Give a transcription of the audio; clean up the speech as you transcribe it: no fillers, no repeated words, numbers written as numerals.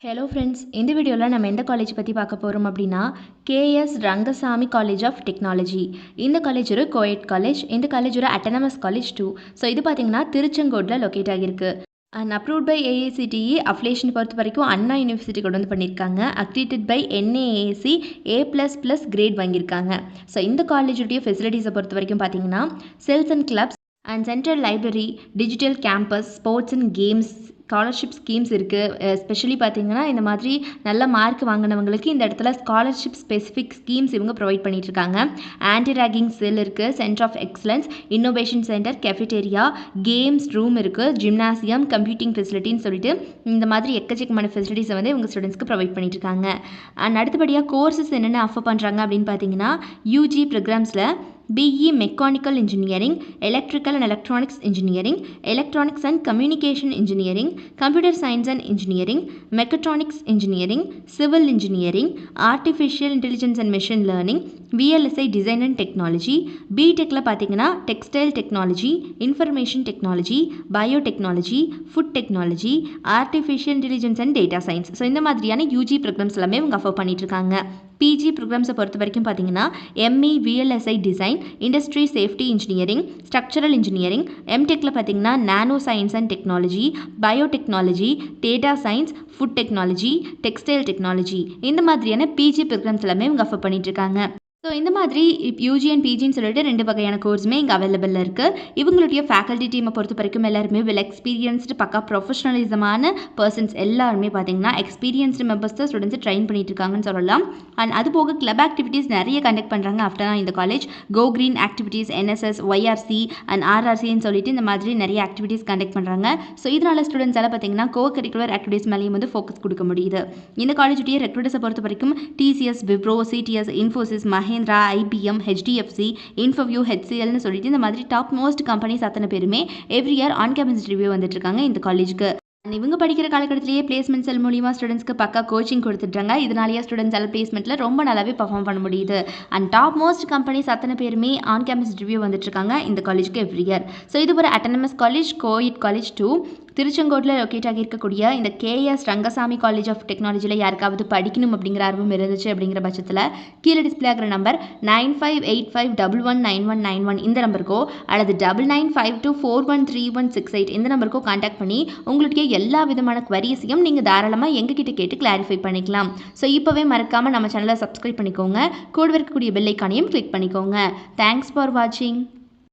Hello friends, இந்த வீடியோவில் நம்ம எந்த காலேஜ் பற்றி பார்க்க போகிறோம் அப்படின்னா KS Rangasamy college of technology. இந்த காலேஜ் ஒரு கோஎட் காலேஜ். இந்த காலேஜ் ஒரு அட்டானமஸ் காலேஜ் டூ. ஸோ இது பார்த்தீங்கன்னா திருச்செங்கோட்டில் லொக்கேட் ஆகியிருக்கு. And approved by AICTE. Affiliation பொறுத்த வரைக்கும் அண்ணா யூனிவர்சிட்டி கொண்டு வந்து பண்ணியிருக்காங்க. Accredited by NAAC A++ grade வாங்கியிருக்காங்க. ஸோ இந்த காலேஜுடைய ஃபெசிலிட்டிஸை பொறுத்த வரைக்கும் பார்த்தீங்கன்னா cells and clubs and central library, digital campus, sports and games, scholarship schemes இருக்குது. எஸ்பெஷலி பார்த்தீங்கன்னா இந்த மாதிரி நல்ல மார்க் வாங்கினவங்களுக்கு இந்த இடத்துல ஸ்காலர்ஷிப் ஸ்பெசிஃபிக் ஸ்கீம்ஸ் இவங்க ப்ரொவைட் பண்ணிகிட்ருக்காங்க. ஆன்டி ரேகிங் செல் இருக்குது, centre of excellence, innovation centre, cafeteria, games room இருக்குது, ஜிம்னாசியம், கம்ப்யூட்டிங் ஃபெசிலிட்டின்னு சொல்லிட்டு இந்த மாதிரி எக்கச்சக்கமான ஃபெசிலிட்டிஸை வந்து இவங்க ஸ்டூடெண்ட்ஸ்க்கு ப்ரொவைட் பண்ணிகிட்ருக்காங்க. அண்ட் அடுத்தபடியாக கோர்சஸ் என்னென்ன ஆஃபர் பண்ணுறாங்க அப்படின்னு பார்த்தீங்கன்னா யூஜி ப்ரோக்ராம்ஸில் BE mechanical engineering, electrical and electronics engineering, electronics and communication engineering, computer science and engineering, mechatronics engineering, civil engineering, artificial intelligence and machine learning, VLSI design and technology. பிடெக்கில் பார்த்தீங்கன்னா textile technology, information technology, biotechnology, food technology, artificial intelligence and data science. So இந்த மாதிரியான UG programs எல்லாமே இவங்க offer பண்ணிகிட்ருக்காங்க. PG ப்ரோக்ராம்ஸை பொறுத்த வரைக்கும் பார்த்தீங்கன்னா ME VLSI design, industry safety engineering, structural engineering. எம்டெக்கில் பார்த்தீங்கன்னா nano science and technology, biotechnology, data science, food technology, textile technology. இந்த மாதிரியான பிஜி ப்ரோக்ராம்ஸ் எல்லாமே இவங்க ஆஃபர் பண்ணிகிட்ருக்காங்க. ஸோ இந்த மாதிரி யூஜி அண்ட் பிஜின்னு சொல்லிட்டு 2 வகையான கோர்ஸுமே இங்கே அவைலபிளில் இருக்குது. இவங்களுடைய ஃபேக்கல்ட்டி டீமை பொறுத்த வரைக்கும் எல்லாருமே வெல் எக்ஸ்பீரியன்ஸ்டு, பக்கா ப்ரொஃபஷனலிசமான பர்சன்ஸ். எல்லாருமே பார்த்தீங்கன்னா எக்ஸ்பீரியன்ஸ்டு மெம்பர்ஸ் தான் ஸ்டூடெண்ட்ஸை ட்ரெயின் பண்ணிட்டு இருக்காங்கன்னு சொல்லலாம். அண்ட் அது போக கிளப் ஆக்டிவிட்டீஸ் நிறைய கண்டக்ட் பண்ணுறாங்க ஆஃப்டர் இந்த college. Go green activities, NSS, YRC and RRCன்னு சொல்லிட்டு இந்த மாதிரி நிறைய ஆக்டிவிட்டீஸ் கண்டக்ட் பண்ணுறாங்க. ஸோ இதனால் ஸ்டூடெண்ட்ஸ் எல்லாம் பார்த்தீங்கன்னா கோ கரிக்குலர் ஆக்டிவிட்டீஸ் மேலேயும் வந்து ஃபோக்கஸ் கொடுக்க முடியுது. இந்த காலேஜுடைய ரெக்ரூட்டர்ஸை பொறுத்த வரைக்கும் TCS, Wipro, CTS, Infosys, Mahindra, IBM, HDFC, இன்ஃபோவியூ, HCLன்னு சொல்லிட்டு இந்த மாதிரி டாப் மோஸ்ட் கம்பெனிஸ் அத்தனை பேருமே every year on campus review வந்துட்டு இருக்காங்க இந்த காலேஜுக்கு. இவங்க படிக்கிற காலகட்டத்திலேயே பிளேஸ்மெண்ட் செல் மூலியமா ஸ்டூடெண்ட்ஸ்க்கு பக்கா கோச்சிங் கொடுத்துட்றாங்க. இதனாலேயே ஸ்டூடெண்ட்ஸ் எல்லாம் பிளேஸ்மெண்ட்டில் ரொம்ப நல்லாவே பர்ஃபார்ம் பண்ண முடியுது. அண்ட் டாப் மோஸ்ட் கம்பெனிஸ் அத்தனை பேருமே ஆன் கேம்பஸ் ரிவ்யூ வந்துட்டு இருக்காங்க இந்த காலேஜுக்கு எவ்ரி இயர். ஸோ இது ஒரு autonomous college, coed college too. திருச்செங்கோட்டில் லொக்கேட் ஆகியிருக்கக்கூடிய இந்த கேஎஸ் ரங்கசாமி காலேஜ் ஆஃப் டெக்னாலஜியில் யாருக்காவது படிக்கணும் அப்படிங்கிற ஆர்வம் இருந்துச்சு அப்படிங்கிற பட்சத்தில் கீழே டிஸ்பிளே ஆகிற நம்பர் 9585119191 இந்த நம்பருக்கோ அல்லது 9952413168 இந்த நம்பருக்கோ கான்டாக்ட் பண்ணி உங்களுடைய எல்லா விதமான குவரிஸையும் நீங்கள் தாராளமாக எங்ககிட்ட கேட்டு கிளாரிஃபை பண்ணிக்கலாம். ஸோ இப்போவே மறக்காமல் நம்ம சேனலை சப்ஸ்கிரைப் பண்ணிக்கோங்க. கூட இருக்கக்கூடிய பெல் ஐக்கானையும் கிளிக் பண்ணிக்கோங்க. தேங்க்ஸ் ஃபார் வாட்சிங்.